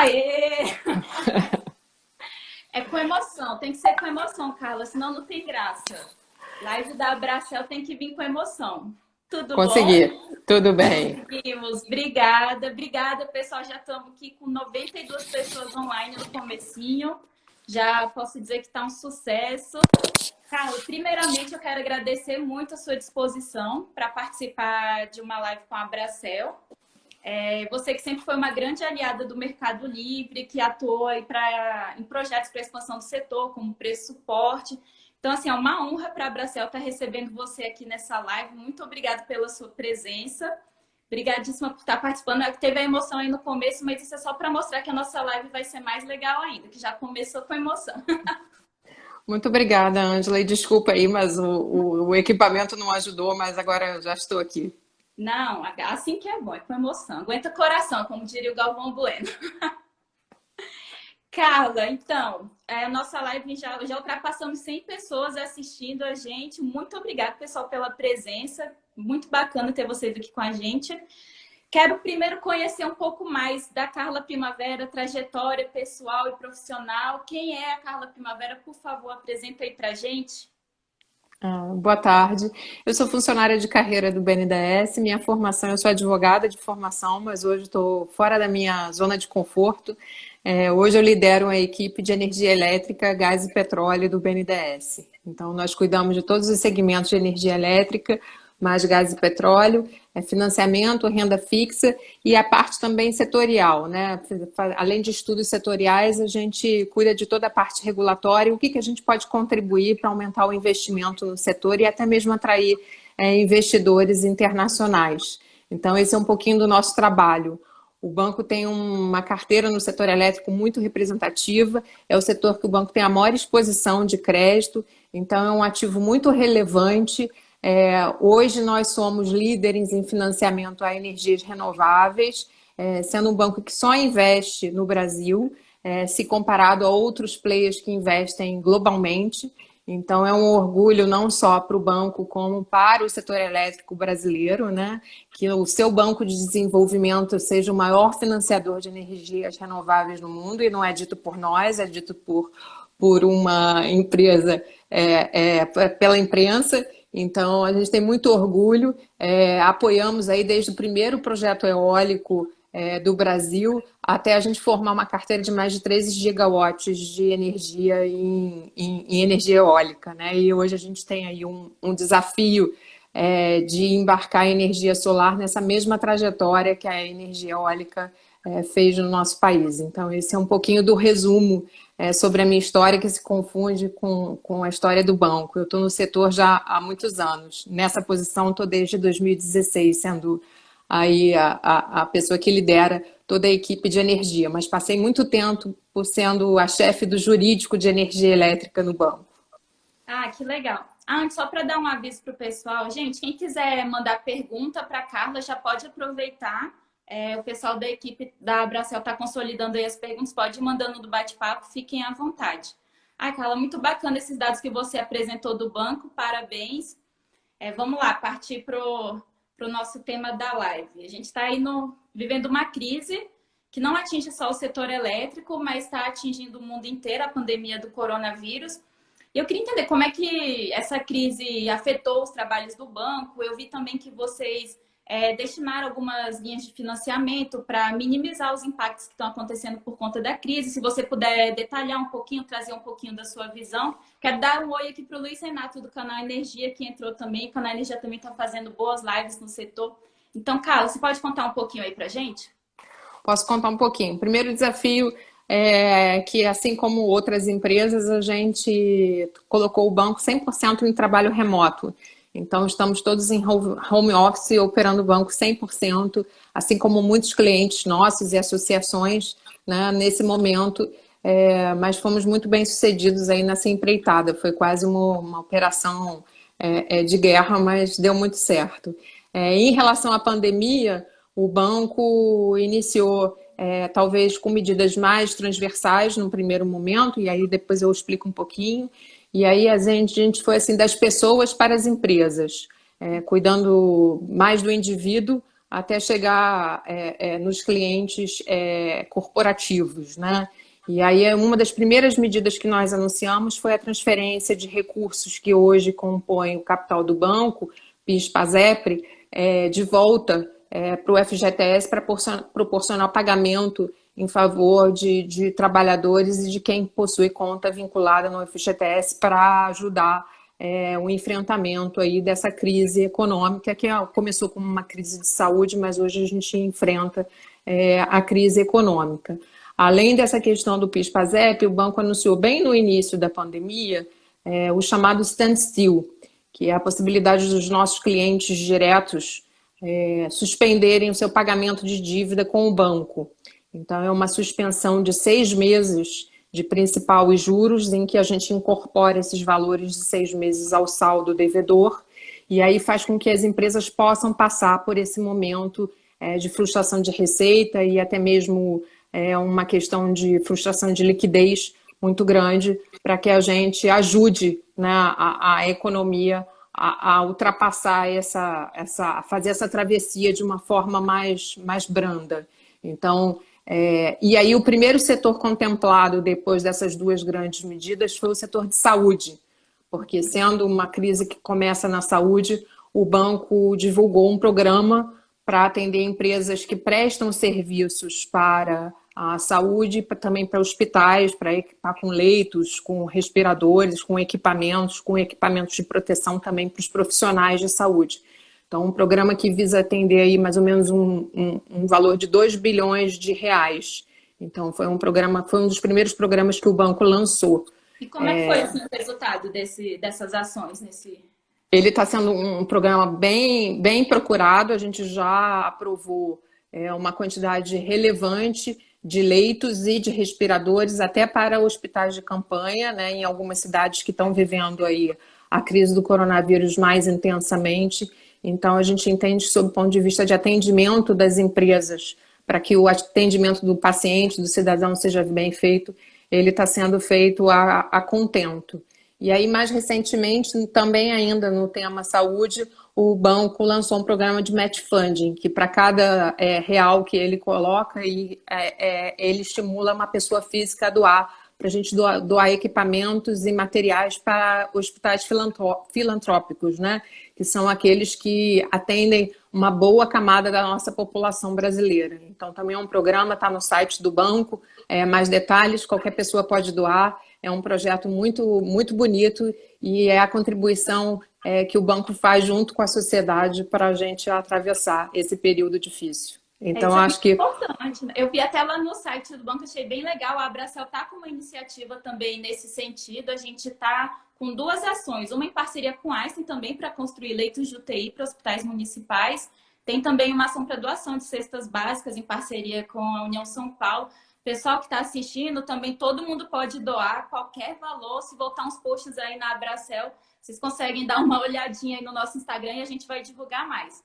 Aê! É com emoção, tem que ser com emoção, Carla, senão não tem graça. Live da Abracel tem que vir com emoção. Tudo bom? Consegui. Tudo bem. Conseguimos. Obrigada, obrigada, pessoal. Já estamos aqui com 92 pessoas online no comecinho. Já posso dizer que está um sucesso. Carla, primeiramente eu quero agradecer muito a sua disposição para participar de uma live com a Abracel. Você que sempre foi uma grande aliada do Mercado Livre, que atuou aí em projetos para a expansão do setor, como preço suporte. Então, assim, é uma honra para a Abracel estar recebendo você aqui nessa live. Muito obrigada pela sua presença. Obrigadíssima por estar participando. Teve a emoção aí no começo, mas isso é só para mostrar que a nossa live vai ser mais legal ainda, que já começou com emoção. Muito obrigada, Ângela. E desculpa aí, mas o equipamento não ajudou, mas agora eu já estou aqui. Não, assim que é bom, é com emoção. Aguenta coração, como diria o Galvão Bueno. Carla, então, a nossa live já ultrapassamos 100 pessoas assistindo a gente. Muito obrigada, pessoal, pela presença. Muito bacana ter vocês aqui com a gente. Quero primeiro conhecer um pouco mais da Carla Primavera, trajetória pessoal e profissional. Quem é a Carla Primavera? Por favor, apresenta aí pra gente. Boa tarde. Eu sou funcionária de carreira do BNDES. Minha formação, eu sou advogada de formação, mas hoje estou fora da minha zona de conforto. Hoje eu lidero a equipe de energia elétrica, gás e petróleo do BNDES. Então, nós cuidamos de todos os segmentos de energia elétrica, mais gás e petróleo, financiamento, renda fixa e a parte também setorial, né? Além de estudos setoriais, a gente cuida de toda a parte regulatória, o que a gente pode contribuir para aumentar o investimento no setor e até mesmo atrair investidores internacionais. Então, esse é um pouquinho do nosso trabalho. O banco tem uma carteira no setor elétrico muito representativa, é o setor que o banco tem a maior exposição de crédito, então é um ativo muito relevante. Hoje nós somos líderes em financiamento a energias renováveis, sendo um banco que só investe no Brasil, se comparado a outros players que investem globalmente. Então é um orgulho não só para o banco, como para o setor elétrico brasileiro, né? Que o seu banco de desenvolvimento seja o maior financiador de energias renováveis no mundo, e não é dito por nós, é dito por uma empresa, pela imprensa. Então, a gente tem muito orgulho, apoiamos aí desde o primeiro projeto eólico do Brasil até a gente formar uma carteira de mais de 13 gigawatts de energia em energia eólica, né? E hoje a gente tem aí um desafio de embarcar a energia solar nessa mesma trajetória que a energia eólica fez no nosso país. Então, esse é um pouquinho do resumo sobre a minha história, que se confunde com a história do banco. Eu estou no setor já há muitos anos. Nessa posição estou desde 2016, sendo aí a pessoa que lidera toda a equipe de energia, mas passei muito tempo por sendo a chefe do jurídico de energia elétrica no banco. Ah, que legal. Antes, só para dar um aviso para o pessoal, gente, quem quiser mandar pergunta para a Carla já pode aproveitar. O pessoal da equipe da Abracel está consolidando aí as perguntas, pode ir mandando do bate-papo, fiquem à vontade. Ah, Carla, muito bacana esses dados que você apresentou do banco, parabéns. Vamos lá, partir para o nosso tema da live. A gente está aí vivendo uma crise que não atinge só o setor elétrico, mas está atingindo o mundo inteiro, a pandemia do coronavírus. E eu queria entender como é que essa crise afetou os trabalhos do banco. Eu vi também que vocês destinaram algumas linhas de financiamento para minimizar os impactos que estão acontecendo por conta da crise. Se você puder detalhar um pouquinho, trazer um pouquinho da sua visão. Quero dar um oi aqui para o Luiz Renato do canal Energia, que entrou também. O canal Energia também está fazendo boas lives no setor. Então, Carla, você pode contar um pouquinho aí para a gente? Posso contar um pouquinho. O primeiro desafio é que, assim como outras empresas, a gente colocou o banco 100% em trabalho remoto. Então, estamos todos em home office, operando o banco 100%, assim como muitos clientes nossos e associações, né, nesse momento. Mas fomos muito bem sucedidos aí nessa empreitada. Foi quase uma operação de guerra, mas deu muito certo. Em relação à pandemia, o banco iniciou, talvez com medidas mais transversais no primeiro momento, e aí depois eu explico um pouquinho. E aí a gente foi assim das pessoas para as empresas, cuidando mais do indivíduo até chegar nos clientes corporativos, né? E aí, uma das primeiras medidas que nós anunciamos foi a transferência de recursos que hoje compõem o capital do banco, PIS/PASEPRE, de volta para o FGTS para proporcionar pagamento em favor de trabalhadores e de quem possui conta vinculada no FGTS para ajudar o enfrentamento aí dessa crise econômica que começou como uma crise de saúde, mas hoje a gente enfrenta a crise econômica. Além dessa questão do PIS/PASEP, o banco anunciou bem no início da pandemia o chamado standstill, que é a possibilidade dos nossos clientes diretos suspenderem o seu pagamento de dívida com o banco. Então, é uma suspensão de 6 meses de principal e juros, em que a gente incorpora esses valores de 6 meses ao saldo devedor, e aí faz com que as empresas possam passar por esse momento de frustração de receita e até mesmo uma questão de frustração de liquidez muito grande, para que a gente ajude, né, a economia a ultrapassar fazer essa travessia de uma forma mais branda. Então, e aí o primeiro setor contemplado depois dessas duas grandes medidas foi o setor de saúde, porque sendo uma crise que começa na saúde, o banco divulgou um programa para atender empresas que prestam serviços para a saúde, também para hospitais, para equipar com leitos, com respiradores, com equipamentos de proteção também para os profissionais de saúde. Então, um programa que visa atender aí mais ou menos um valor de 2 bilhões de reais. Então, foi um dos primeiros programas que o banco lançou. E como é que foi assim, o resultado dessas ações Ele está sendo um programa bem procurado, a gente já aprovou uma quantidade relevante de leitos e de respiradores, até para hospitais de campanha, né, em algumas cidades que estão vivendo aí a crise do coronavírus mais intensamente. Então, a gente entende, sob o ponto de vista de atendimento das empresas, para que o atendimento do paciente, do cidadão, seja bem feito, ele está sendo feito a contento. E aí, mais recentemente, também ainda no tema saúde, o banco lançou um programa de match funding, que para cada real que ele coloca, ele estimula uma pessoa física a doar, para a gente doar equipamentos e materiais para hospitais filantrópicos, né? Que são aqueles que atendem uma boa camada da nossa população brasileira. Então, também é um programa, está no site do banco, mais detalhes, qualquer pessoa pode doar. É um projeto muito, muito bonito e é a contribuição que o banco faz junto com a sociedade para a gente atravessar esse período difícil. Então, acho que... importante, né? Eu vi até lá no site do banco, achei bem legal. A Abracel está com uma iniciativa também nesse sentido. A gente está com 2 ações, uma em parceria com a Einstein também para construir leitos de UTI para hospitais municipais. Tem também uma ação para doação de cestas básicas em parceria com a União São Paulo. Pessoal que está assistindo, também todo mundo pode doar qualquer valor. Se voltar uns posts aí na Abracel, vocês conseguem dar uma olhadinha aí no nosso Instagram e a gente vai divulgar mais.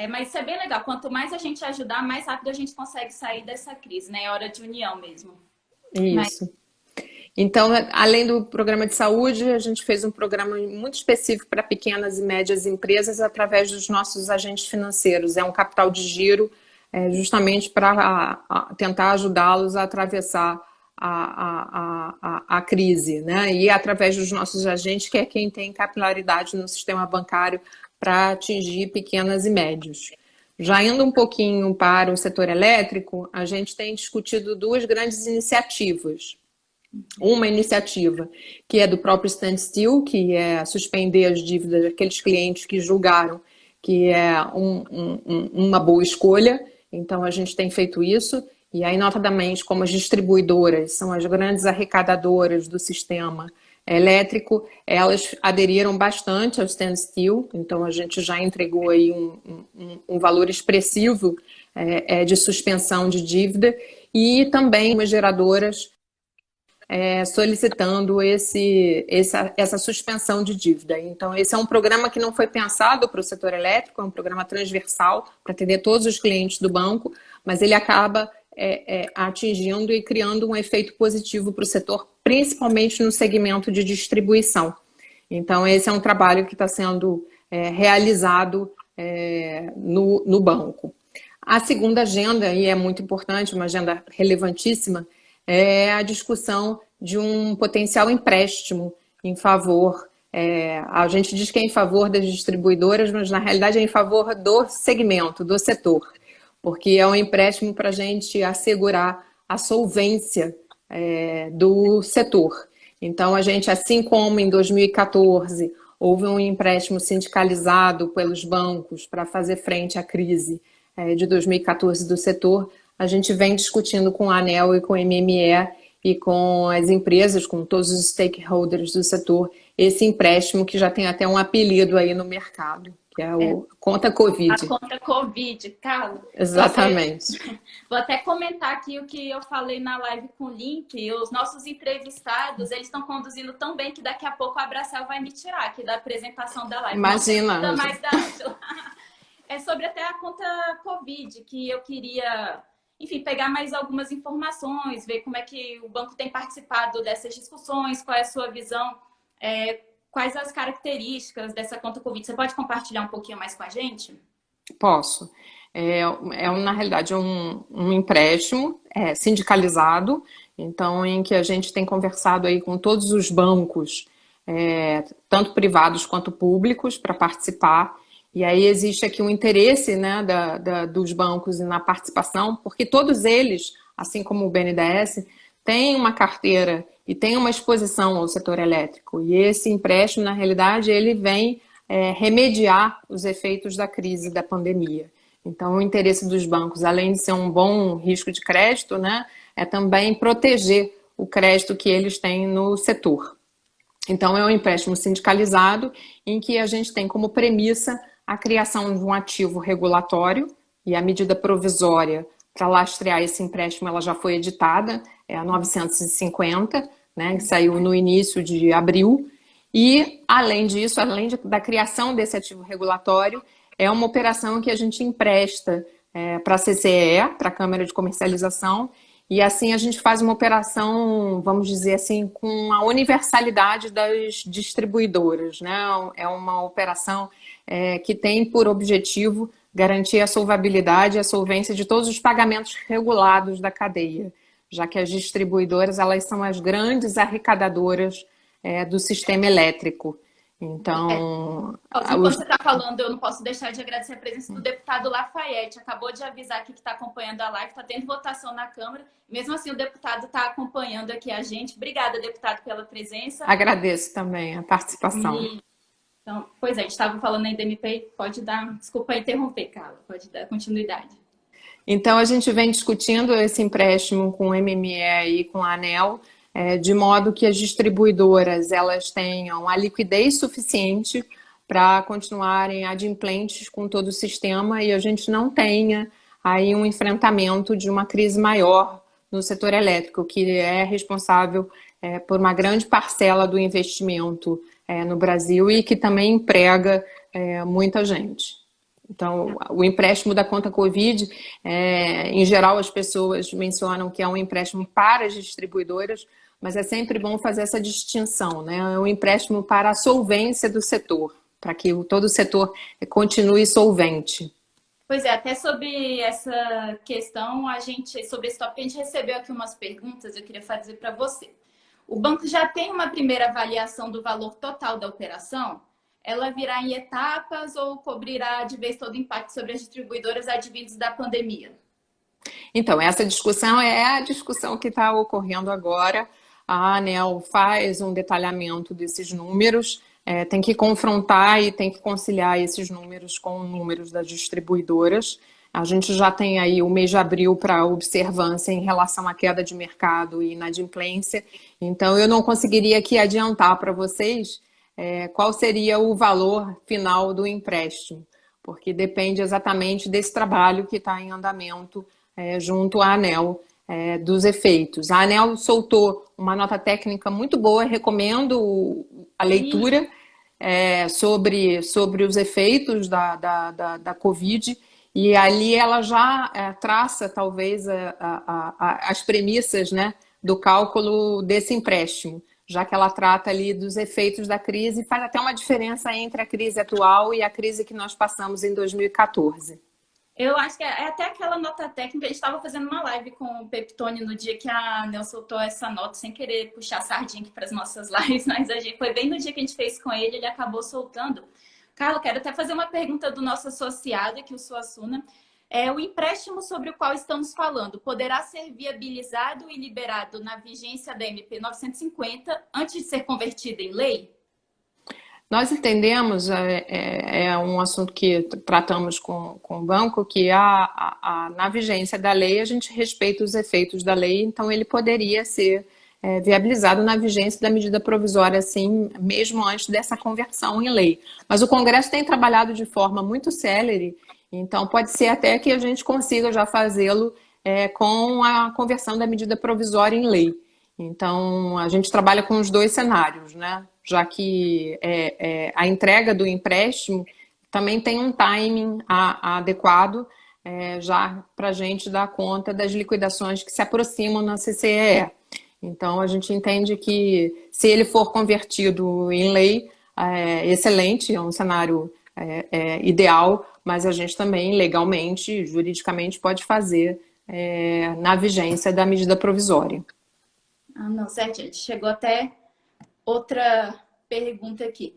Mas isso é bem legal. Quanto mais a gente ajudar, mais rápido a gente consegue sair dessa crise, né? É hora de união mesmo. Isso. Então, além do programa de saúde, a gente fez um programa muito específico para pequenas e médias empresas através dos nossos agentes financeiros. É um capital de giro, justamente para tentar ajudá-los a atravessar a crise, né? E através dos nossos agentes, que é quem tem capilaridade no sistema bancário para atingir pequenas e médios. Já indo um pouquinho para o setor elétrico, a gente tem discutido 2 grandes iniciativas. Uma iniciativa que é do próprio standstill, que é suspender as dívidas daqueles clientes que julgaram que é uma boa escolha. Então, a gente tem feito isso. E aí, notadamente, como as distribuidoras são as grandes arrecadadoras do sistema elétrico, elas aderiram bastante ao standstill. Então, a gente já entregou aí um valor expressivo de suspensão de dívida. E também as geradoras solicitando essa suspensão de dívida. Então, esse é um programa que não foi pensado para o setor elétrico, é um programa transversal para atender todos os clientes do banco, mas ele acaba atingindo e criando um efeito positivo para o setor, principalmente no segmento de distribuição. Então, esse é um trabalho que está sendo realizado no banco. A segunda agenda, e é muito importante, uma agenda relevantíssima, é a discussão de um potencial empréstimo em favor. A gente diz que é em favor das distribuidoras, mas na realidade é em favor do segmento, do setor, porque é um empréstimo para a gente assegurar a solvência do setor. Então, a gente, assim como em 2014 houve um empréstimo sindicalizado pelos bancos para fazer frente à crise de 2014 do setor, a gente vem discutindo com a ANEEL e com o MME e com as empresas, com todos os stakeholders do setor, esse empréstimo que já tem até um apelido aí no mercado, que é o Conta Covid. A conta Covid, Carla. Exatamente. Vou até comentar aqui o que eu falei na live com o Link. Os nossos entrevistados, eles estão conduzindo tão bem que daqui a pouco a Abracel vai me tirar aqui da apresentação da live. Imagina. Mais da É sobre até a conta Covid, que eu queria, enfim, pegar mais algumas informações, ver como é que o banco tem participado dessas discussões, qual é a sua visão, quais as características dessa conta Covid. Você pode compartilhar um pouquinho mais com a gente? Posso. Na realidade, um empréstimo sindicalizado, então, em que a gente tem conversado aí com todos os bancos, tanto privados quanto públicos, para participar. E aí existe aqui um interesse, né, dos bancos na participação, porque todos eles, assim como o BNDES, têm uma carteira e têm uma exposição ao setor elétrico. E esse empréstimo, na realidade, ele vem remediar os efeitos da crise da pandemia. Então, o interesse dos bancos, além de ser um bom risco de crédito, né, é também proteger o crédito que eles têm no setor. Então, é um empréstimo sindicalizado em que a gente tem como premissa a criação de um ativo regulatório, e a medida provisória para lastrear esse empréstimo ela já foi editada, é a 950, né, que saiu no início de abril. E, além disso, da criação desse ativo regulatório, é uma operação que a gente empresta para a CCE, para a Câmara de Comercialização, e assim a gente faz uma operação, vamos dizer assim, com a universalidade das distribuidoras, né? É uma operação que tem por objetivo garantir a solvabilidade e a solvência de todos os pagamentos regulados da cadeia, já que as distribuidoras elas são as grandes arrecadadoras do sistema elétrico. Então, enquanto você está falando, eu não posso deixar de agradecer a presença do deputado Lafayette. Acabou de avisar aqui que está acompanhando a live, está tendo votação na Câmara. Mesmo assim, o deputado está acompanhando aqui a gente. Obrigada, deputado, pela presença. Agradeço também a participação. Então, pois é, a gente estava falando aí da MP, pode dar, desculpa interromper, Carla, pode dar continuidade. Então, a gente vem discutindo esse empréstimo com o MME e com a ANEEL, de modo que as distribuidoras elas tenham a liquidez suficiente para continuarem adimplentes com todo o sistema e a gente não tenha aí um enfrentamento de uma crise maior no setor elétrico, que é responsável por uma grande parcela do investimento no Brasil e que também emprega muita gente. Então, o empréstimo da conta Covid, em geral as pessoas mencionam que é um empréstimo para as distribuidoras, mas é sempre bom fazer essa distinção, né? É um empréstimo para a solvência do setor, para que todo o setor continue solvente. Pois é, até sobre essa questão, sobre esse tópico, a gente recebeu aqui umas perguntas, eu queria fazer para você. O banco já tem uma primeira avaliação do valor total da operação? Ela virá em etapas ou cobrirá de vez todo o impacto sobre as distribuidoras advindos da pandemia? Então, essa discussão é a discussão que está ocorrendo agora. A ANEEL faz um detalhamento desses números, tem que confrontar e tem que conciliar esses números com os números das distribuidoras. A gente já tem aí o mês de abril para observância em relação à queda de mercado e inadimplência. Então, eu não conseguiria aqui adiantar para vocês qual seria o valor final do empréstimo, porque depende exatamente desse trabalho que está em andamento junto à ANEEL, dos efeitos. A ANEEL soltou uma nota técnica muito boa, recomendo a leitura sobre os efeitos da Covid, e ali ela já traça talvez as premissas, né, do cálculo desse empréstimo, já que ela trata ali dos efeitos da crise e faz até uma diferença entre a crise atual e a crise que nós passamos em 2014. Eu acho que é até aquela nota técnica. A gente estava fazendo uma live com o Peptone no dia que a Nel soltou essa nota, sem querer puxar sardinha aqui para as nossas lives, mas a gente, foi bem no dia que a gente fez com ele, ele acabou soltando. Carla, quero até fazer uma pergunta do nosso associado aqui, o Suassuna. O empréstimo sobre o qual estamos falando poderá ser viabilizado e liberado na vigência da MP 950 antes de ser convertido em lei? Nós entendemos, é um assunto que tratamos com o banco, que na vigência da lei a gente respeita os efeitos da lei, então ele poderia ser viabilizado na vigência da medida provisória, assim, mesmo antes dessa conversão em lei. Mas o Congresso tem trabalhado de forma muito célere, então pode ser até que a gente consiga já fazê-lo com a conversão da medida provisória em lei. Então, a gente trabalha com os dois cenários, né? Já que a entrega do empréstimo também tem um timing adequado, já para a gente dar conta das liquidações que se aproximam na CCEE. Então, a gente entende que se ele for convertido em lei, excelente, é um cenário ideal, mas a gente também, legalmente, juridicamente, pode fazer na vigência da medida provisória. Ah, não, certo, gente. Chegou até outra pergunta aqui.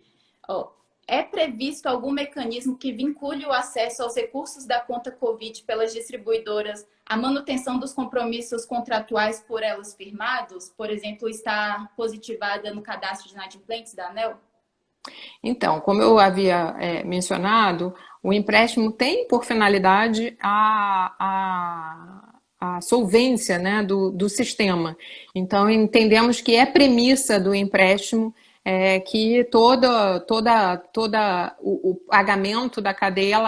É previsto algum mecanismo que vincule o acesso aos recursos da conta Covid pelas distribuidoras à manutenção dos compromissos contratuais por elas firmados? Por exemplo, estar positivada no cadastro de inadimplentes da ANEEL? Então, como eu havia mencionado, o empréstimo tem por finalidade a solvência, né, do sistema. Então, entendemos que é premissa do empréstimo que todo o pagamento da cadeia,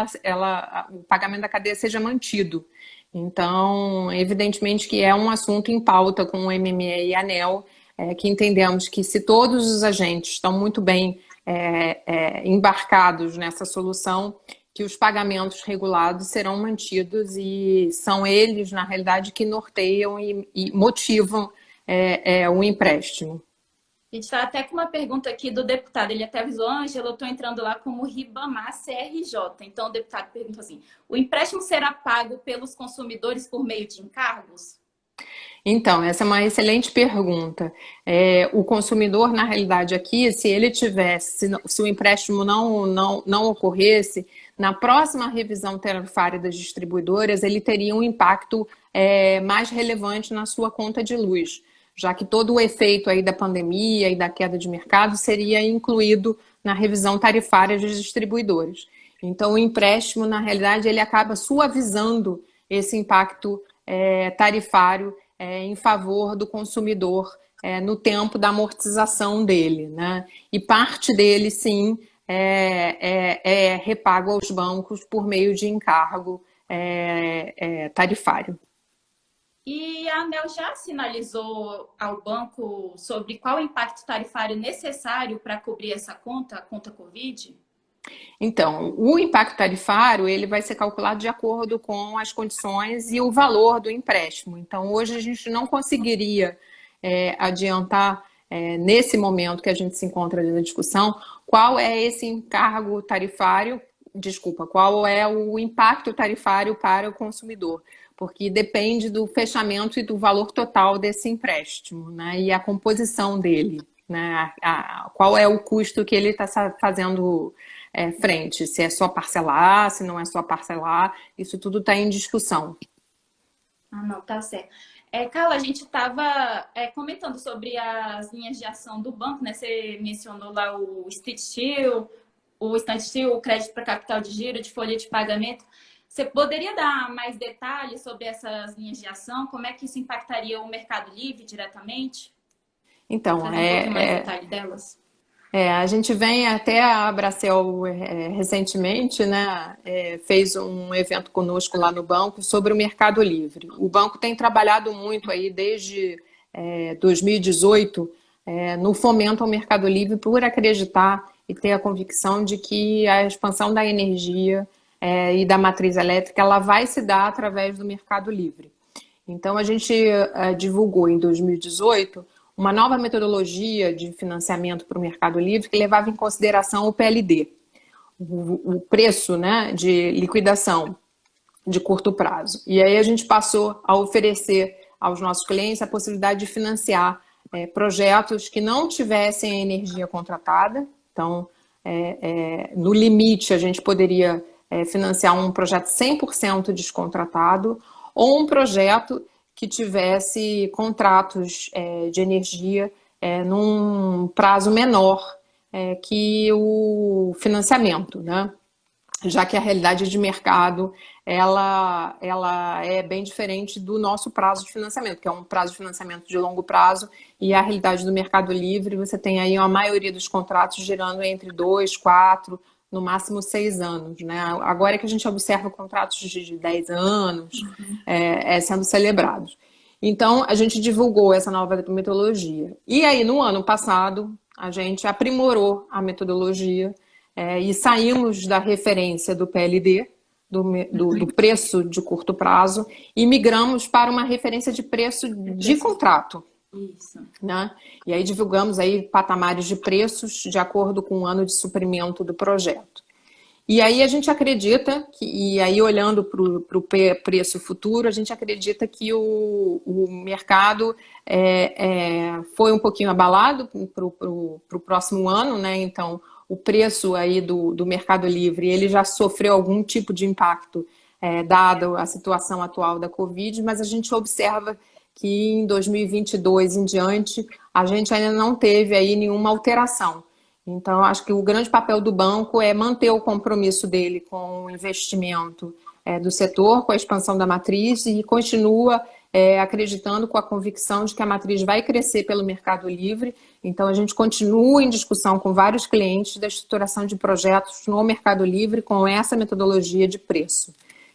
o pagamento da cadeia seja mantido. Então, evidentemente que é um assunto em pauta com o MME e a ANEEL, que entendemos que se todos os agentes estão muito bem embarcados nessa solução, que os pagamentos regulados serão mantidos e são eles, na realidade, que norteiam e motivam o empréstimo. A gente está até com uma pergunta aqui do deputado, ele até avisou, Ângela, eu estou entrando lá como Ribamar CRJ. Então, o deputado perguntou assim, o empréstimo será pago pelos consumidores por meio de encargos? Então, essa é uma excelente pergunta. O consumidor, na realidade, aqui, se ele tivesse, se o empréstimo não ocorresse, na próxima revisão tarifária das distribuidoras, ele teria um impacto mais relevante na sua conta de luz, já que todo o efeito aí da pandemia e da queda de mercado seria incluído na revisão tarifária das distribuidoras. Então, o empréstimo, na realidade, ele acaba suavizando esse impacto tarifário em favor do consumidor no tempo da amortização dele, né? E parte dele, sim, é repago aos bancos por meio de encargo tarifário. E a ANEEL já sinalizou ao banco sobre qual o impacto tarifário necessário para cobrir essa conta, a conta Covid? Então, o impacto tarifário ele vai ser calculado de acordo com as condições e o valor do empréstimo. Então, hoje a gente não conseguiria adiantar, nesse momento que a gente se encontra na discussão, qual é esse encargo tarifário, qual é o impacto tarifário para o consumidor, porque depende do fechamento e do valor total desse empréstimo, né, e a composição dele, né, qual é o custo que ele está fazendo frente, se é só parcelar, se não é só parcelar, isso tudo está em discussão. Ah, não, tá certo. Carla, a gente estava comentando sobre as linhas de ação do banco, né? Você mencionou lá o standstill, o crédito para capital de giro, de folha de pagamento. Você poderia dar mais detalhes sobre essas linhas de ação? Como é que isso impactaria o Mercado Livre diretamente? Então, Trazer um pouquinho mais detalhe delas. A gente vem até a Bracel recentemente, né, fez um evento conosco lá no banco sobre o Mercado Livre. O banco tem trabalhado muito aí desde 2018 no fomento ao Mercado Livre por acreditar e ter a convicção de que a expansão da energia e da matriz elétrica ela vai se dar através do Mercado Livre. Então a gente divulgou em 2018 uma nova metodologia de financiamento para o Mercado Livre que levava em consideração o PLD, o preço, né, de liquidação. de curto prazo. E aí a gente passou a oferecer aos nossos clientes a possibilidade de financiar projetos que não tivessem a energia contratada. Então, no limite, a gente poderia financiar um projeto 100% descontratado ou um projeto que tivesse contratos de energia num prazo menor que o financiamento, né? Já que a realidade de mercado ela é bem diferente do nosso prazo de financiamento, que é um prazo de financiamento de longo prazo, e a realidade do Mercado Livre, você tem aí a maioria dos contratos girando entre 2, 4, no máximo 6 anos, né? Agora é que a gente observa contratos de 10 anos sendo celebrados. Então, a gente divulgou essa nova metodologia. E aí, no ano passado, a gente aprimorou a metodologia e saímos da referência do PLD, do preço de curto prazo, e migramos para uma referência de preço de contrato. Isso. Né? E aí divulgamos aí patamares de preços de acordo com o ano de suprimento do projeto. E aí a gente acredita, e aí olhando para o preço futuro, a gente acredita que o mercado foi um pouquinho abalado para o próximo ano, né? Então, o preço aí do Mercado Livre, ele já sofreu algum tipo de impacto, dado a situação atual da Covid, mas a gente observa que em 2022 em diante, a gente ainda não teve aí nenhuma alteração. Então, acho que o grande papel do banco é manter o compromisso dele com o investimento do setor, com a expansão da matriz, e continua acreditando com a convicção de que a matriz vai crescer pelo Mercado Livre. Então, a gente continua em discussão com vários clientes da estruturação de projetos no Mercado Livre com essa metodologia de preço.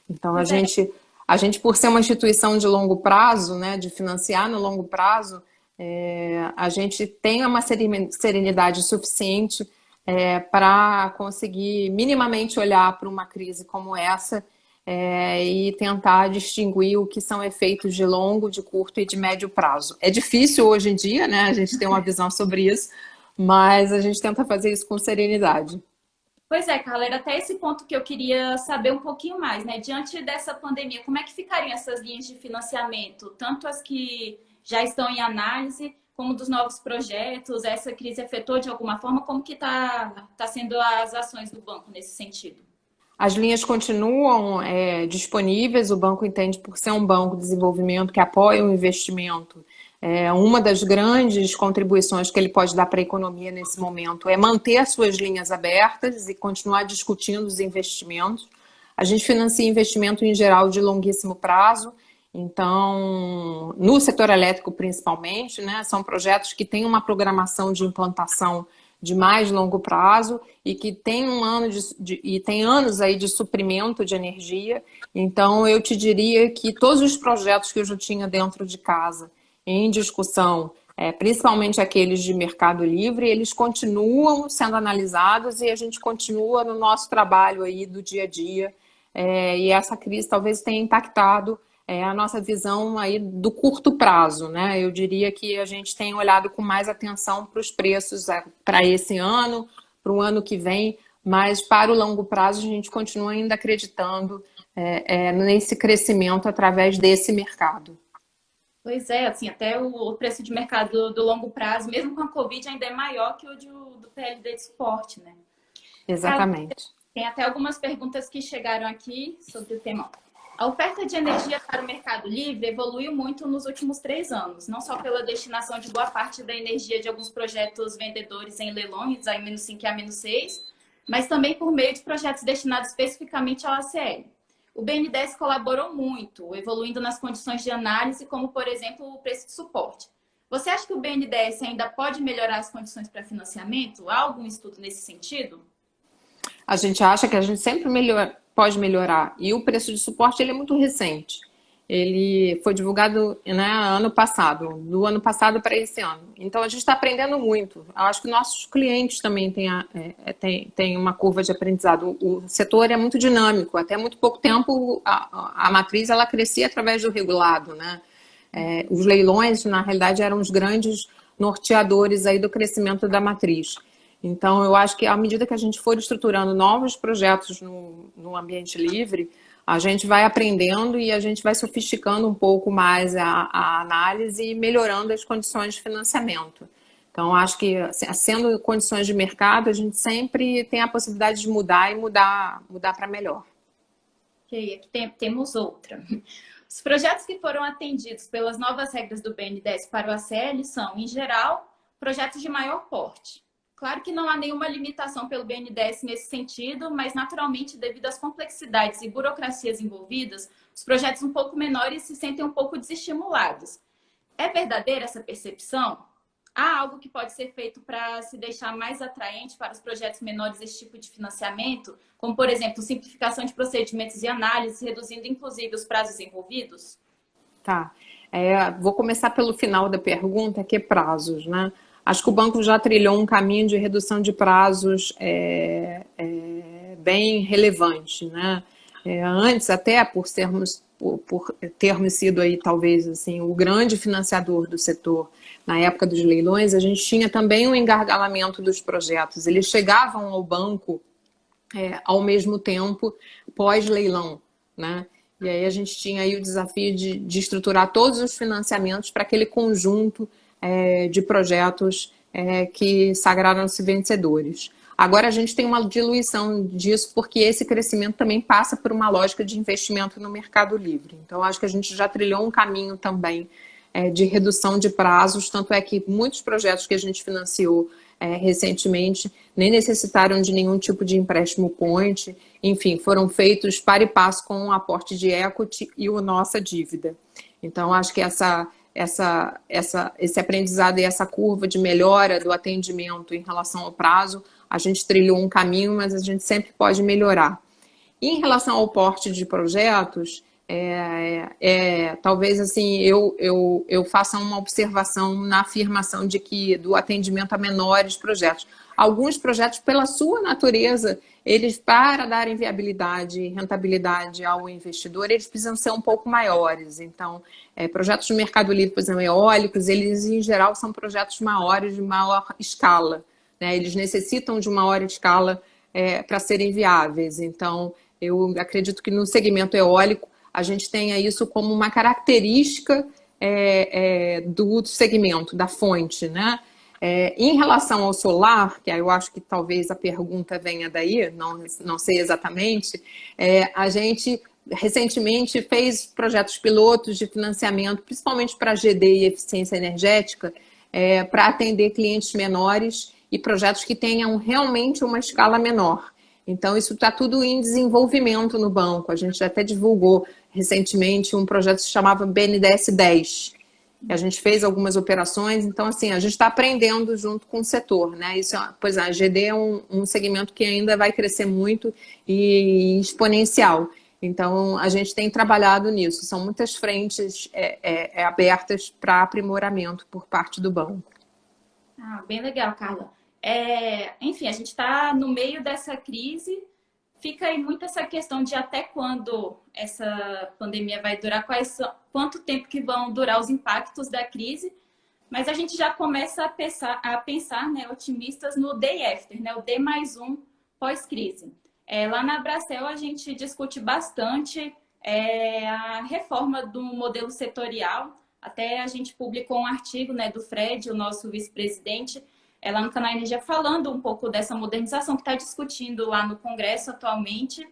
Então, a gente, por ser uma instituição de longo prazo, né, de financiar no longo prazo, a gente tem uma serenidade suficiente para conseguir minimamente olhar para uma crise como essa e tentar distinguir o que são efeitos de longo, de curto e de médio prazo. É difícil hoje em dia, né, a gente ter uma visão sobre isso, mas a gente tenta fazer isso com serenidade. Pois é, Carla, era até esse ponto que eu queria saber um pouquinho mais, né? Diante dessa pandemia, como é que ficariam essas linhas de financiamento? Tanto as que já estão em análise, como dos novos projetos? Essa crise afetou de alguma forma? Como que tá sendo as ações do banco nesse sentido? As linhas continuam disponíveis, o banco entende, por ser um banco de desenvolvimento que apoia o investimento, uma das grandes contribuições que ele pode dar para a economia nesse momento é manter as suas linhas abertas e continuar discutindo os investimentos. A gente financia investimento em geral de longuíssimo prazo, então, no setor elétrico principalmente, né, são projetos que têm uma programação de implantação de mais longo prazo e que tem tem anos aí de suprimento de energia. Então, eu te diria que todos os projetos que eu já tinha dentro de casa em discussão, principalmente aqueles de Mercado Livre, eles continuam sendo analisados e a gente continua no nosso trabalho aí do dia a dia. E essa crise talvez tenha impactado a nossa visão aí do curto prazo, né? Eu diria que a gente tem olhado com mais atenção para os preços para esse ano, para o ano que vem, mas para o longo prazo a gente continua ainda acreditando nesse crescimento através desse mercado. Pois é, assim, até o preço de mercado do longo prazo, mesmo com a Covid, ainda é maior que o do PLD de suporte, né? Exatamente. Tem até algumas perguntas que chegaram aqui sobre o tema. A oferta de energia para o Mercado Livre evoluiu muito nos últimos 3 anos, não só pela destinação de boa parte da energia de alguns projetos vendedores em leilões, a -5 e a -6, mas também por meio de projetos destinados especificamente ao ACL. O BNDES colaborou muito, evoluindo nas condições de análise, como, por exemplo, o preço de suporte. Você acha que o BNDES ainda pode melhorar as condições para financiamento? Há algum estudo nesse sentido? A gente acha que a gente sempre pode melhorar. E o preço de suporte ele é muito recente. Ele foi divulgado, né, ano passado, do ano passado para esse ano. Então a gente está aprendendo muito. Eu acho que nossos clientes também têm uma curva de aprendizado. O setor é muito dinâmico. Até muito pouco tempo a matriz ela crescia através do regulado, né? Os leilões, na realidade, eram os grandes norteadores aí do crescimento da matriz. Então, eu acho que à medida que a gente for estruturando novos projetos no ambiente livre, a gente vai aprendendo e a gente vai sofisticando um pouco mais a análise e melhorando as condições de financiamento. Então, acho que, sendo condições de mercado, a gente sempre tem a possibilidade de mudar e mudar para melhor. Ok, aqui temos outra. Os projetos que foram atendidos pelas novas regras do BNDES para o ACL são, em geral, projetos de maior porte. Claro que não há nenhuma limitação pelo BNDES nesse sentido, mas naturalmente, devido às complexidades e burocracias envolvidas, os projetos um pouco menores se sentem um pouco desestimulados. É verdadeira essa percepção? Há algo que pode ser feito para se deixar mais atraente para os projetos menores esse tipo de financiamento? Como, por exemplo, simplificação de procedimentos e análises, reduzindo inclusive os prazos envolvidos? Tá. Vou começar pelo final da pergunta, que é prazos, né? Acho que o banco já trilhou um caminho de redução de prazos bem relevante, né? Antes, até por termos sido aí, talvez, assim, o grande financiador do setor na época dos leilões, a gente tinha também um engargalamento dos projetos. Eles chegavam ao banco ao mesmo tempo pós-leilão, né? E aí a gente tinha aí o desafio de estruturar todos os financiamentos para aquele conjunto de projetos que sagraram-se vencedores. Agora a gente tem uma diluição disso porque esse crescimento também passa por uma lógica de investimento no mercado livre. Então acho que a gente já trilhou um caminho também de redução de prazos, tanto é que muitos projetos que a gente financiou recentemente nem necessitaram de nenhum tipo de empréstimo point, enfim, foram feitos para e passo com o aporte de equity e a nossa dívida. Então acho que esse aprendizado e essa curva de melhora do atendimento em relação ao prazo, a gente trilhou um caminho, mas a gente sempre pode melhorar. E em relação ao porte de projetos, talvez assim eu faça uma observação na afirmação de que do atendimento a menores projetos. Alguns projetos, pela sua natureza, eles, para darem viabilidade e rentabilidade ao investidor, eles precisam ser um pouco maiores. Então, projetos de mercado livre, por exemplo, eólicos, eles em geral são projetos maiores, de maior escala, né? Eles necessitam de uma maior escala para serem viáveis. Então, eu acredito que no segmento eólico, a gente tenha isso como uma característica do segmento, da fonte, né? Em relação ao solar, que eu acho que talvez a pergunta venha daí, não sei exatamente, a gente recentemente fez projetos pilotos de financiamento, principalmente para GD e eficiência energética, para atender clientes menores e projetos que tenham realmente uma escala menor. Então, isso está tudo em desenvolvimento no banco. A gente até divulgou recentemente um projeto que se chamava BNDES 10. A gente fez algumas operações, então, assim, a gente está aprendendo junto com o setor, né? Isso, pois a GD é um segmento que ainda vai crescer muito e exponencial. Então, a gente tem trabalhado nisso. São muitas frentes abertas para aprimoramento por parte do banco. Bem legal, Carla. Enfim, a gente está no meio dessa crise. Fica aí muito essa questão de até quando essa pandemia vai durar, quanto tempo que vão durar os impactos da crise, mas a gente já começa a pensar, né, otimistas no day after, né, o D+1 pós-crise. Lá na Bracel a gente discute bastante a reforma do modelo setorial, até a gente publicou um artigo, né, do Fred, o nosso vice-presidente, lá no Canal Energia, falando um pouco dessa modernização que está discutindo lá no Congresso atualmente.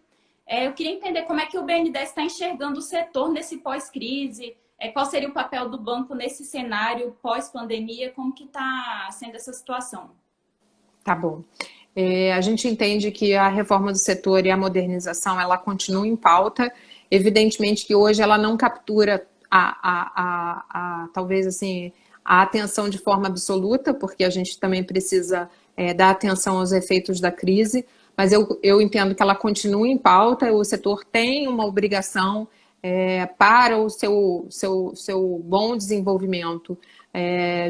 Eu queria entender como é que o BNDES está enxergando o setor nesse pós-crise, qual seria o papel do banco nesse cenário pós-pandemia, como que está sendo essa situação? Tá bom. A gente entende que a reforma do setor e a modernização, ela continua em pauta. Evidentemente que hoje ela não captura talvez assim, a atenção de forma absoluta, porque a gente também precisa dar atenção aos efeitos da crise, mas eu entendo que ela continua em pauta, o setor tem uma obrigação para o seu bom desenvolvimento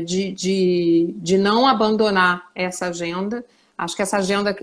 de não abandonar essa agenda. Acho que essa agenda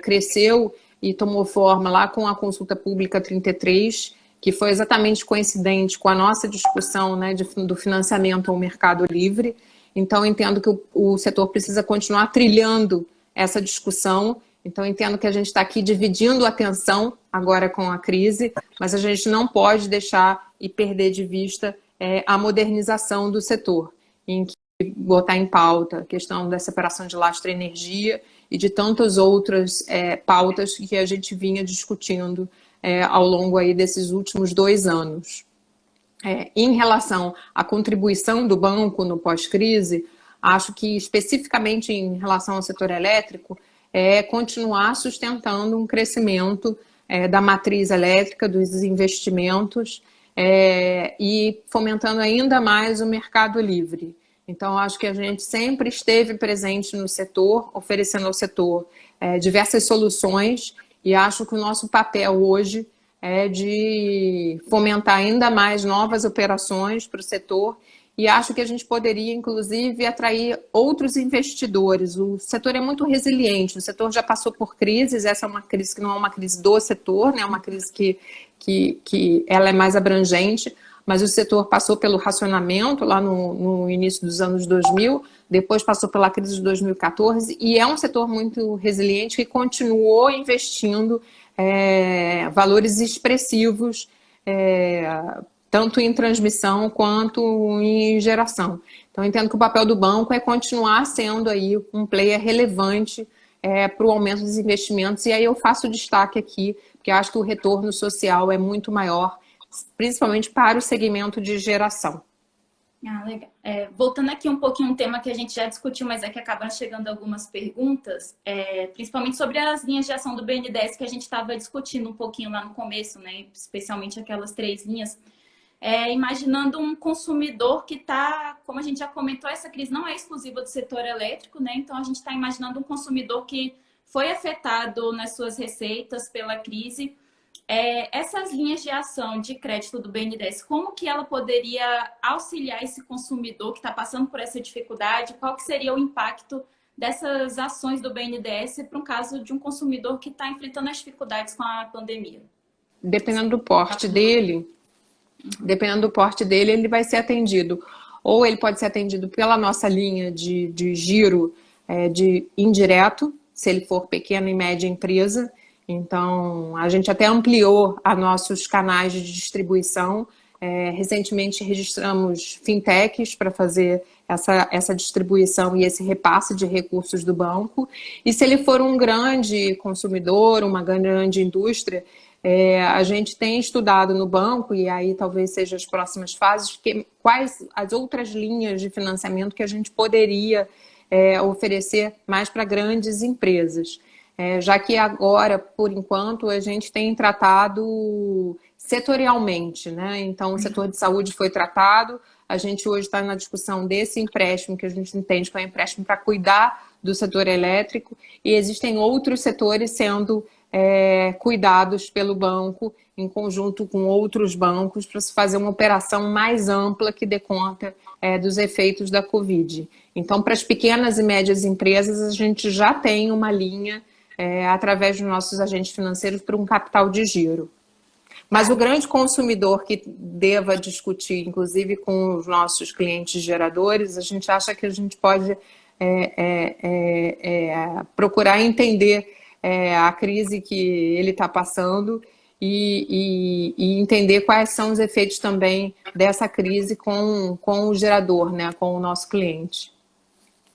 cresceu e tomou forma lá com a consulta pública 33, que foi exatamente coincidente com a nossa discussão, né, do financiamento ao mercado livre. Então, entendo que o setor precisa continuar trilhando essa discussão Então, entendo que a gente está aqui dividindo a atenção agora com a crise, mas a gente não pode deixar e perder de vista a modernização do setor, em que botar em pauta a questão da separação de lastro e energia e de tantas outras pautas que a gente vinha discutindo ao longo aí desses últimos 2 anos. Em relação à contribuição do banco no pós-crise, acho que especificamente em relação ao setor elétrico, continuar sustentando um crescimento da matriz elétrica, dos investimentos e fomentando ainda mais o mercado livre. Então, acho que a gente sempre esteve presente no setor, oferecendo ao setor diversas soluções, e acho que o nosso papel hoje é de fomentar ainda mais novas operações para o setor, e acho que a gente poderia, inclusive, atrair outros investidores. O setor é muito resiliente, o setor já passou por crises, essa é uma crise que não é uma crise do setor, né? É uma crise que ela é mais abrangente, mas o setor passou pelo racionamento lá no início dos anos 2000, depois passou pela crise de 2014, e é um setor muito resiliente que continuou investindo valores expressivos, tanto em transmissão quanto em geração. Então, entendo que o papel do banco é continuar sendo aí um player relevante para o aumento dos investimentos, e aí eu faço destaque aqui, porque eu acho que o retorno social é muito maior, principalmente para o segmento de geração. Legal. Voltando aqui um pouquinho um tema que a gente já discutiu, mas é que acabaram chegando algumas perguntas, principalmente sobre as linhas de ação do BNDES que a gente estava discutindo um pouquinho lá no começo, né? Especialmente aquelas 3 linhas. Imaginando um consumidor que está, como a gente já comentou, essa crise não é exclusiva do setor elétrico, né? Então a gente está imaginando um consumidor que foi afetado nas suas receitas pela crise. Essas linhas de ação de crédito do BNDES, como que ela poderia auxiliar esse consumidor que está passando por essa dificuldade? Qual que seria o impacto dessas ações do BNDES para um caso de um consumidor que está enfrentando as dificuldades com a pandemia? Dependendo do porte dele, ele vai ser atendido. Ou ele pode ser atendido pela nossa linha de giro de indireto, se ele for pequena e média empresa. Então, a gente até ampliou a nossos canais de distribuição. Recentemente registramos fintechs para fazer essa distribuição e esse repasse de recursos do banco. E se ele for um grande consumidor, uma grande indústria, a gente tem estudado no banco, e aí talvez sejam as próximas fases, quais as outras linhas de financiamento que a gente poderia oferecer mais para grandes empresas. Já que agora, por enquanto, a gente tem tratado setorialmente, né? Então, o setor de saúde foi tratado, a gente hoje está na discussão desse empréstimo, que a gente entende que é um empréstimo para cuidar do setor elétrico, e existem outros setores sendo cuidados pelo banco, em conjunto com outros bancos, para se fazer uma operação mais ampla que dê conta dos efeitos da Covid. Então, para as pequenas e médias empresas, a gente já tem uma linha através dos nossos agentes financeiros para um capital de giro. Mas o grande consumidor que deva discutir, inclusive com os nossos clientes geradores, a gente acha que a gente pode procurar entender a crise que ele está passando e entender quais são os efeitos também dessa crise com o gerador, né, com o nosso cliente.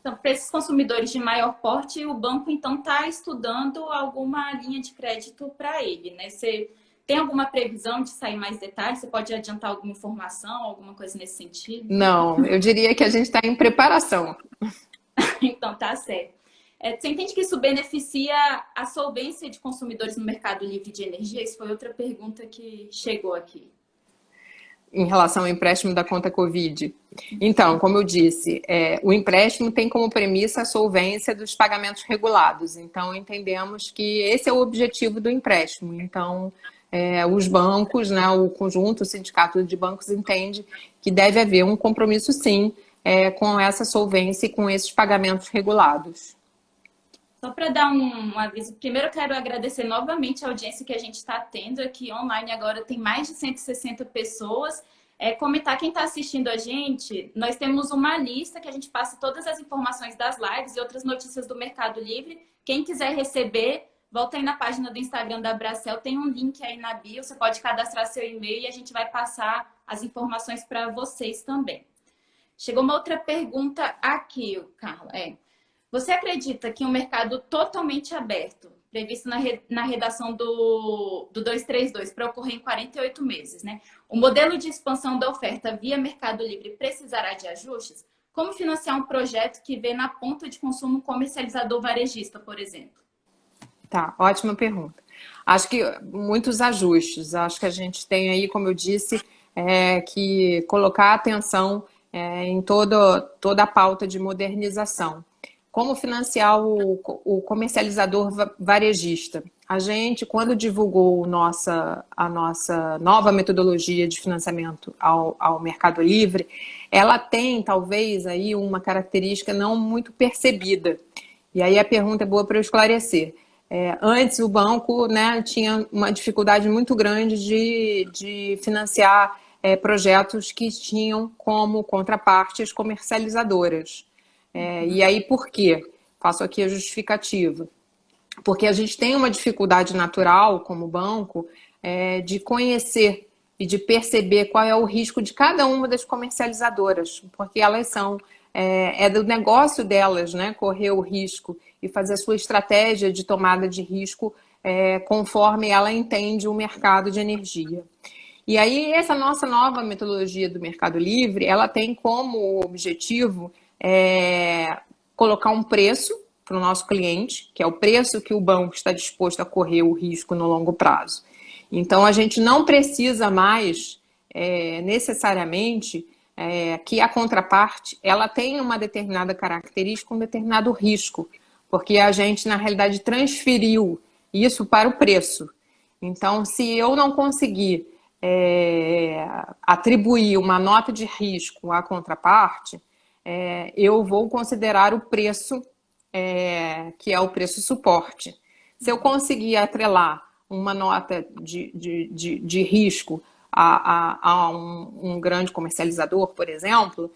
Então, para esses consumidores de maior porte, o banco, então, está estudando alguma linha de crédito para ele, né? Você tem alguma previsão de sair mais detalhes? Você pode adiantar alguma informação, alguma coisa nesse sentido? Não, eu diria que a gente está em preparação. Então, tá certo. Você entende que isso beneficia a solvência de consumidores no mercado livre de energia? Isso foi outra pergunta que chegou aqui. Em relação ao empréstimo da conta Covid. Então, como eu disse, o empréstimo tem como premissa a solvência dos pagamentos regulados. Então, entendemos que esse é o objetivo do empréstimo. Então, os bancos, né, o conjunto, o sindicato de bancos entende que deve haver um compromisso, sim, com essa solvência e com esses pagamentos regulados. Só para dar um aviso, primeiro eu quero agradecer novamente a audiência que a gente está tendo aqui online. Agora tem mais de 160 pessoas. comentar quem está assistindo a gente. Nós temos uma lista que a gente passa todas as informações das lives e outras notícias do Mercado Livre. Quem quiser receber, volta aí na página do Instagram da Bracel, tem um link aí na bio, você pode cadastrar seu e-mail e a gente vai passar as informações para vocês também. Chegou uma outra pergunta aqui, Carla. Você acredita que um mercado totalmente aberto, previsto na redação do 232, para ocorrer em 48 meses, né? O modelo de expansão da oferta via Mercado Livre precisará de ajustes? Como financiar um projeto que vê na ponta de consumo um comercializador varejista, por exemplo? Tá, ótima pergunta. Acho que muitos ajustes. Acho que a gente tem aí, como eu disse, que colocar atenção em toda a pauta de modernização. Como financiar o comercializador varejista? A gente, quando divulgou a nossa nova metodologia de financiamento ao Mercado Livre, ela tem, talvez, aí uma característica não muito percebida. E aí a pergunta é boa para eu esclarecer. Antes, o banco, né, tinha uma dificuldade muito grande de financiar projetos que tinham como contraparte as comercializadoras. E aí, por quê? Faço aqui a justificativa. Porque a gente tem uma dificuldade natural, como banco, de conhecer e de perceber qual é o risco de cada uma das comercializadoras, porque elas são, do negócio delas, né, correr o risco e fazer a sua estratégia de tomada de risco conforme ela entende o mercado de energia. E aí, essa nossa nova metodologia do Mercado Livre, ela tem como objetivo colocar um preço para o nosso cliente, que é o preço que o banco está disposto a correr o risco no longo prazo. Então, a gente não precisa mais, necessariamente, que a contraparte ela tenha uma determinada característica, um determinado risco, porque a gente, na realidade, transferiu isso para o preço. Então, se eu não conseguir atribuir uma nota de risco à contraparte, eu vou considerar o preço, que é o preço suporte. Se eu conseguir atrelar uma nota de risco a um grande comercializador, por exemplo,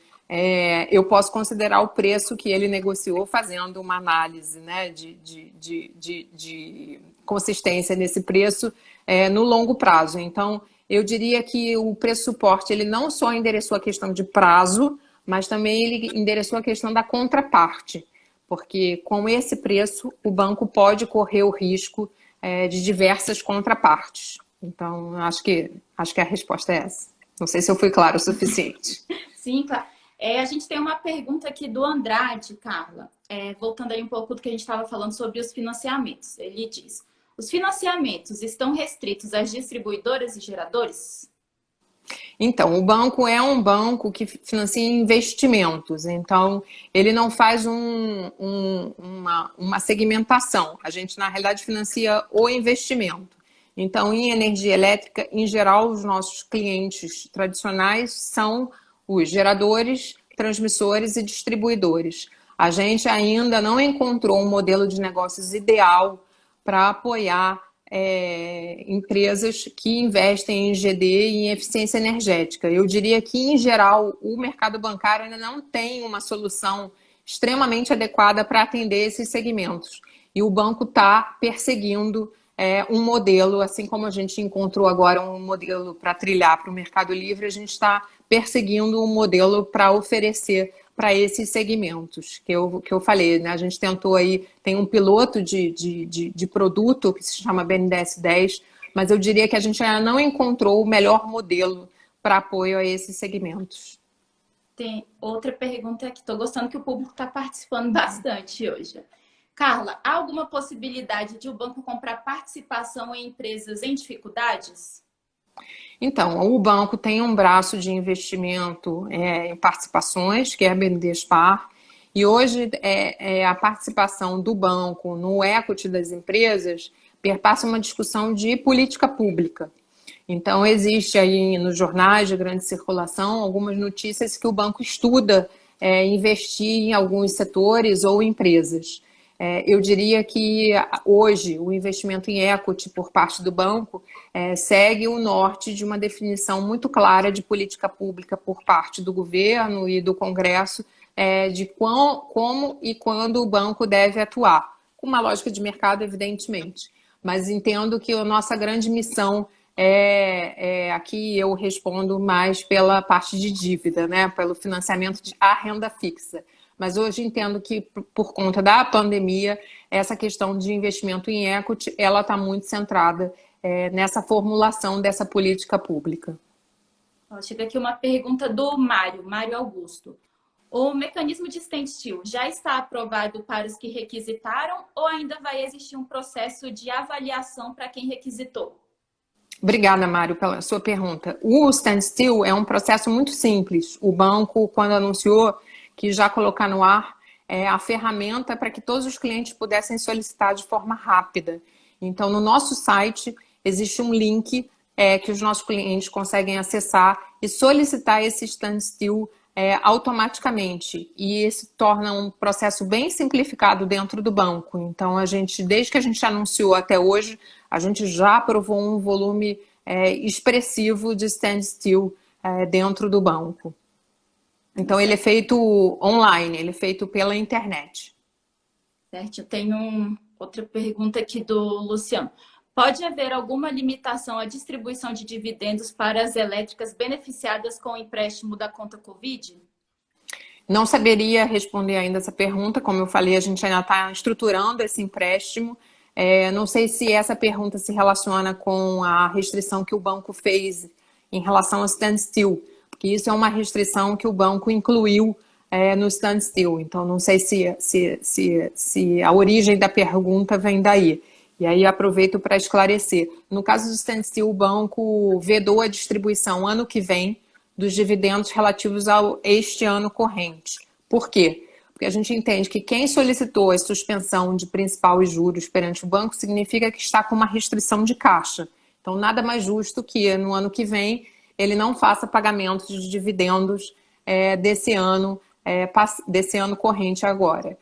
eu posso considerar o preço que ele negociou fazendo uma análise, né, de consistência nesse preço no longo prazo. Então, eu diria que o preço suporte ele não só endereçou a questão de prazo, mas também ele endereçou a questão da contraparte, porque com esse preço o banco pode correr o risco de diversas contrapartes. Então, acho que a resposta é essa. Não sei se eu fui claro o suficiente. Sim, claro. A gente tem uma pergunta aqui do Andrade, Carla, voltando aí um pouco do que a gente estava falando sobre os financiamentos. Ele diz: os financiamentos estão restritos às distribuidoras e geradores? Então, o banco é um banco que financia investimentos, então ele não faz uma segmentação. A gente, na realidade, financia o investimento. Então, em energia elétrica, em geral, os nossos clientes tradicionais são os geradores, transmissores e distribuidores. A gente ainda não encontrou um modelo de negócios ideal para apoiar empresas que investem em GD e em eficiência energética. Eu diria que, em geral, o mercado bancário ainda não tem uma solução extremamente adequada para atender esses segmentos. E o banco está perseguindo um modelo, assim como a gente encontrou agora um modelo para trilhar para o Mercado Livre, a gente está perseguindo um modelo para oferecer para esses segmentos que eu falei, né? A gente tentou aí, tem um piloto de produto que se chama BNDES 10, mas eu diria que a gente ainda não encontrou o melhor modelo para apoio a esses segmentos. Tem outra pergunta aqui, estou gostando que o público está participando bastante hoje. Carla, há alguma possibilidade de o banco comprar participação em empresas em dificuldades? Então, o banco tem um braço de investimento em participações, que é a BNDESPar, e hoje a participação do banco no equity das empresas perpassa uma discussão de política pública. Então, existe aí nos jornais de grande circulação algumas notícias que o banco estuda investir em alguns setores ou empresas. Eu diria que hoje o investimento em equity por parte do banco segue o norte de uma definição muito clara de política pública por parte do governo e do Congresso de como e quando o banco deve atuar, com uma lógica de mercado, evidentemente. Mas entendo que a nossa grande missão aqui eu respondo mais pela parte de dívida, né? Pelo financiamento à renda fixa. Mas hoje entendo que, por conta da pandemia, essa questão de investimento em equity, ela está muito centrada nessa formulação dessa política pública. Chega aqui uma pergunta do Mário Augusto. O mecanismo de standstill já está aprovado para os que requisitaram ou ainda vai existir um processo de avaliação para quem requisitou? Obrigada, Mário, pela sua pergunta. O standstill é um processo muito simples. O banco, quando anunciou que já colocar no ar a ferramenta para que todos os clientes pudessem solicitar de forma rápida. Então, no nosso site, existe um link que os nossos clientes conseguem acessar e solicitar esse standstill automaticamente. E isso torna um processo bem simplificado dentro do banco. Então, desde que a gente anunciou até hoje, a gente já aprovou um volume expressivo de standstill dentro do banco. Então, ele é feito online, ele é feito pela internet. Certo, eu tenho outra pergunta aqui do Luciano. Pode haver alguma limitação à distribuição de dividendos para as elétricas beneficiadas com o empréstimo da conta Covid? Não saberia responder ainda essa pergunta. Como eu falei, a gente ainda está estruturando esse empréstimo. Não sei se essa pergunta se relaciona com a restrição que o banco fez em relação ao standstill, porque isso é uma restrição que o banco incluiu no standstill. Então, não sei se a origem da pergunta vem daí. E aí aproveito para esclarecer. No caso do standstill, o banco vedou a distribuição ano que vem dos dividendos relativos a este ano corrente. Por quê? Porque a gente entende que quem solicitou a suspensão de principal e juros perante o banco significa que está com uma restrição de caixa. Então, nada mais justo que no ano que vem ele não faça pagamentos de dividendos desse ano corrente agora.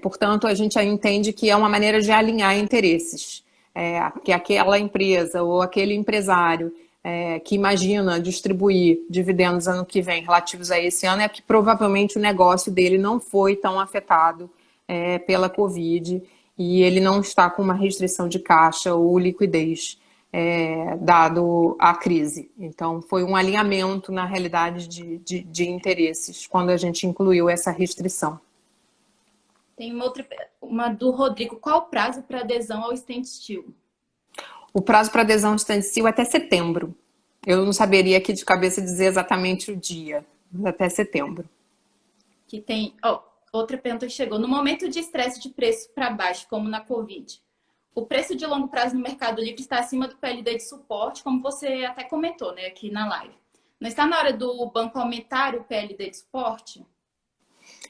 Portanto, a gente entende que é uma maneira de alinhar interesses. Que aquela empresa ou aquele empresário que imagina distribuir dividendos ano que vem relativos a esse ano que provavelmente o negócio dele não foi tão afetado pela Covid e ele não está com uma restrição de caixa ou liquidez dado a crise. Então, foi um alinhamento, na realidade, de interesses quando a gente incluiu essa restrição. Tem uma do Rodrigo. Qual o prazo para adesão ao standstill? O prazo para adesão ao standstill é até setembro. Eu não saberia aqui de cabeça dizer exatamente o dia, mas até setembro. Que tem outra pergunta que chegou. No momento de estresse de preço para baixo, como na Covid, o preço de longo prazo no Mercado Livre está acima do PLD de suporte, como você até comentou, né, aqui na live. Não está na hora do banco aumentar o PLD de suporte?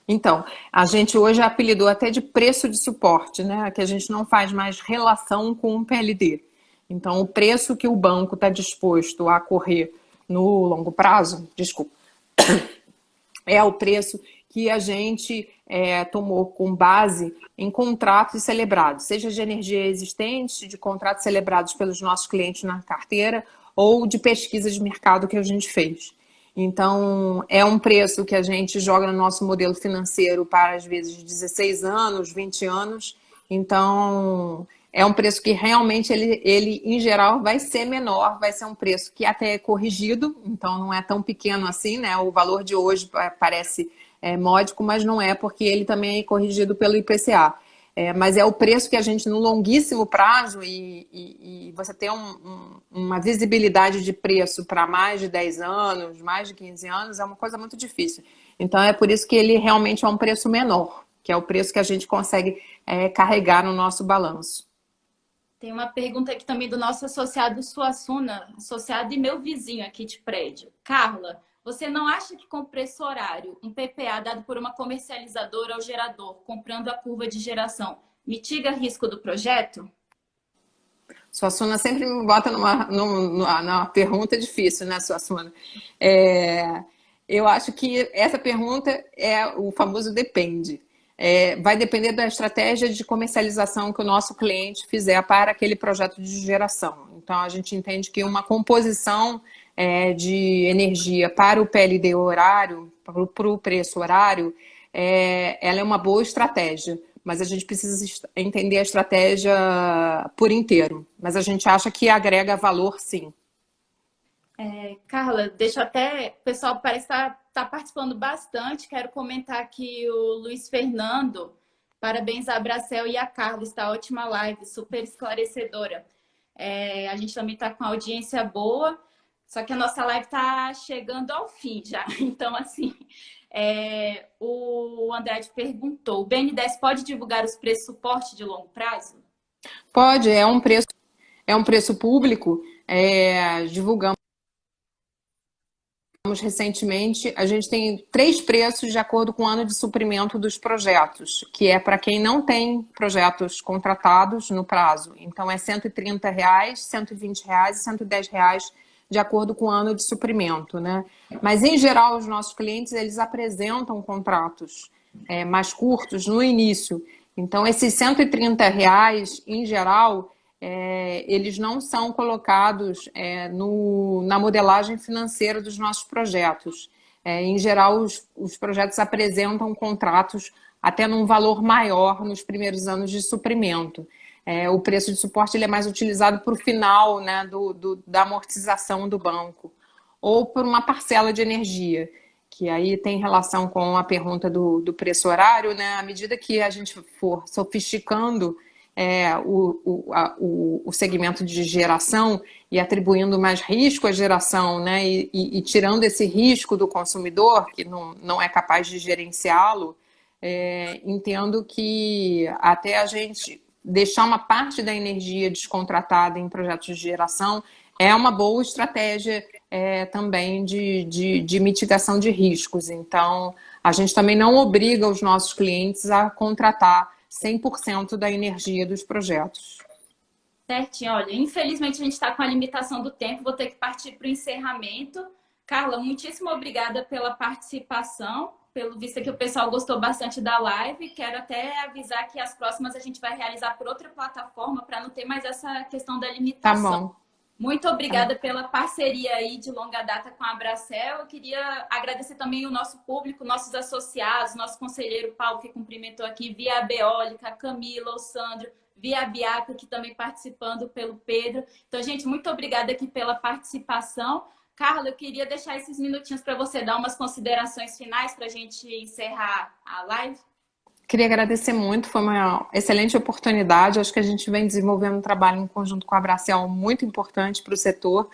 Então, a gente hoje apelidou até de preço de suporte, né? Que a gente não faz mais relação com o PLD. Então, o preço que o banco está disposto a correr no longo prazo, é o preço que a gente tomou com base em contratos celebrados, seja de energia existente, de contratos celebrados pelos nossos clientes na carteira ou de pesquisa de mercado que a gente fez. Então, é um preço que a gente joga no nosso modelo financeiro para, às vezes, 16 anos, 20 anos. Então, é um preço que realmente, ele em geral, vai ser menor, vai ser um preço que até é corrigido, então não é tão pequeno assim, né? O valor de hoje parece módico, mas não é, porque ele também é corrigido pelo IPCA. Mas é o preço que a gente, no longuíssimo prazo, e você ter uma visibilidade de preço para mais de 10 anos, mais de 15 anos, é uma coisa muito difícil. Então, é por isso que ele realmente é um preço menor, que é o preço que a gente consegue carregar no nosso balanço. Tem uma pergunta aqui também do nosso associado Suassuna, associado e meu vizinho aqui de prédio. Carla, você não acha que com preço horário, um PPA dado por uma comercializadora ao gerador, comprando a curva de geração, mitiga risco do projeto? Suassuna sempre me bota numa pergunta difícil, né, Suassuna? Eu acho que essa pergunta é o famoso depende. vai depender da estratégia de comercialização que o nosso cliente fizer para aquele projeto de geração. Então, a gente entende que uma composição de energia para o PLD horário, para o preço horário, ela é uma boa estratégia, mas a gente precisa entender a estratégia por inteiro. Mas a gente acha que agrega valor, sim. Carla, deixa eu até... O pessoal parece estar participando bastante. Quero comentar aqui o Luiz Fernando. Parabéns a Bracel e a Carla. Está ótima live, super esclarecedora. A gente também está com audiência boa, só que a nossa live está chegando ao fim já. Então, assim, o Andrade perguntou, o BNDES pode divulgar os preços suporte de longo prazo? Pode, é um preço público, divulgamos recentemente, a gente tem 3 preços de acordo com o ano de suprimento dos projetos, que é para quem não tem projetos contratados no prazo. Então, é R$ 130, R$ 120 e R$ 110, de acordo com o ano de suprimento, né? Mas, em geral, os nossos clientes, eles apresentam contratos mais curtos no início. Então, esses R$ 130, em geral, eles não são colocados na modelagem financeira dos nossos projetos. Em geral, os projetos apresentam contratos até num valor maior nos primeiros anos de suprimento. O preço de suporte ele é mais utilizado para o final, né, da amortização do banco, ou por uma parcela de energia, que aí tem relação com a pergunta do preço horário, né? À medida que a gente for sofisticando o segmento de geração e atribuindo mais risco à geração, né, e tirando esse risco do consumidor, que não é capaz de gerenciá-lo, entendo que até a gente deixar uma parte da energia descontratada em projetos de geração é uma boa estratégia também de mitigação de riscos. Então, a gente também não obriga os nossos clientes a contratar 100% da energia dos projetos. Certinho. Olha, infelizmente a gente está com a limitação do tempo, vou ter que partir para o encerramento. Carla, muitíssimo obrigada pela participação. Pelo visto que o pessoal gostou bastante da live. Quero até avisar que as próximas a gente vai realizar por outra plataforma para não ter mais essa questão da limitação. Tá bom. Muito obrigada pela parceria aí de longa data com a Bracel. Eu queria agradecer também o nosso público, nossos associados, nosso conselheiro Paulo, que cumprimentou aqui, via a Beólica, Camila, o Sandro, via a Biaca, que também participando pelo Pedro. Então, gente, muito obrigada aqui pela participação. Carla, eu queria deixar esses minutinhos para você dar umas considerações finais para a gente encerrar a live. Queria agradecer muito, foi uma excelente oportunidade. Acho que a gente vem desenvolvendo um trabalho em conjunto com a Bracel muito importante para o setor,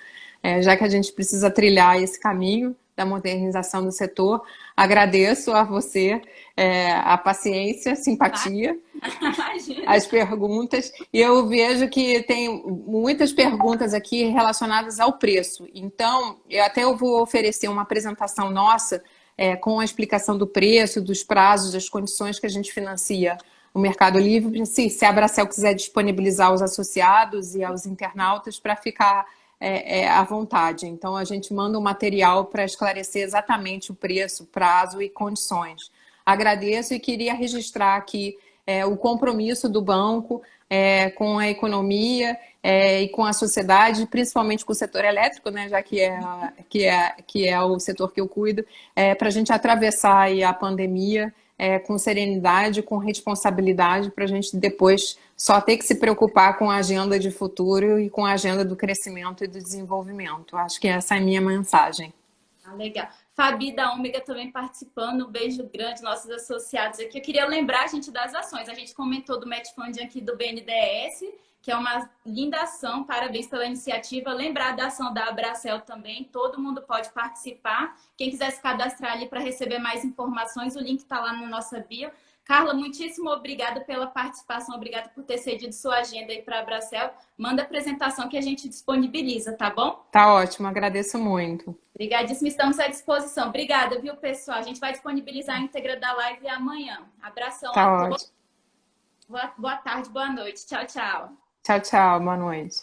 já que a gente precisa trilhar esse caminho da modernização do setor. Agradeço a você a paciência, a simpatia, as perguntas. E eu vejo que tem muitas perguntas aqui relacionadas ao preço. Então, eu vou oferecer uma apresentação nossa com a explicação do preço, dos prazos, das condições que a gente financia o Mercado Livre, se a Bracel quiser disponibilizar aos associados e aos internautas para ficar à vontade. Então, a gente manda um material para esclarecer exatamente o preço, prazo e condições. Agradeço e queria registrar aqui o compromisso do banco com a economia e com a sociedade, principalmente com o setor elétrico, né, já que é o setor que eu cuido, para a gente atravessar aí a pandemia com serenidade, com responsabilidade, para a gente depois só ter que se preocupar com a agenda de futuro e com a agenda do crescimento e do desenvolvimento. Acho que essa é a minha mensagem. Legal. Fabi da Ômega também participando, um beijo grande, nossos associados aqui. Eu queria lembrar a gente das ações. A gente comentou do Match Fund aqui do BNDES, que é uma linda ação, parabéns pela iniciativa. Lembrar da ação da Abracel também, todo mundo pode participar. Quem quiser se cadastrar ali para receber mais informações, o link está lá na nossa bio. Carla, muitíssimo obrigada pela participação, obrigada por ter cedido sua agenda aí para a Abracel. Manda a apresentação que a gente disponibiliza, tá bom? Tá ótimo, agradeço muito. Obrigadíssima, estamos à disposição. Obrigada, viu, pessoal? A gente vai disponibilizar a íntegra da live amanhã. Abração tá a todos. Ótimo. Boa tarde, boa noite. Tchau, tchau. Tchau, tchau. Boa noite.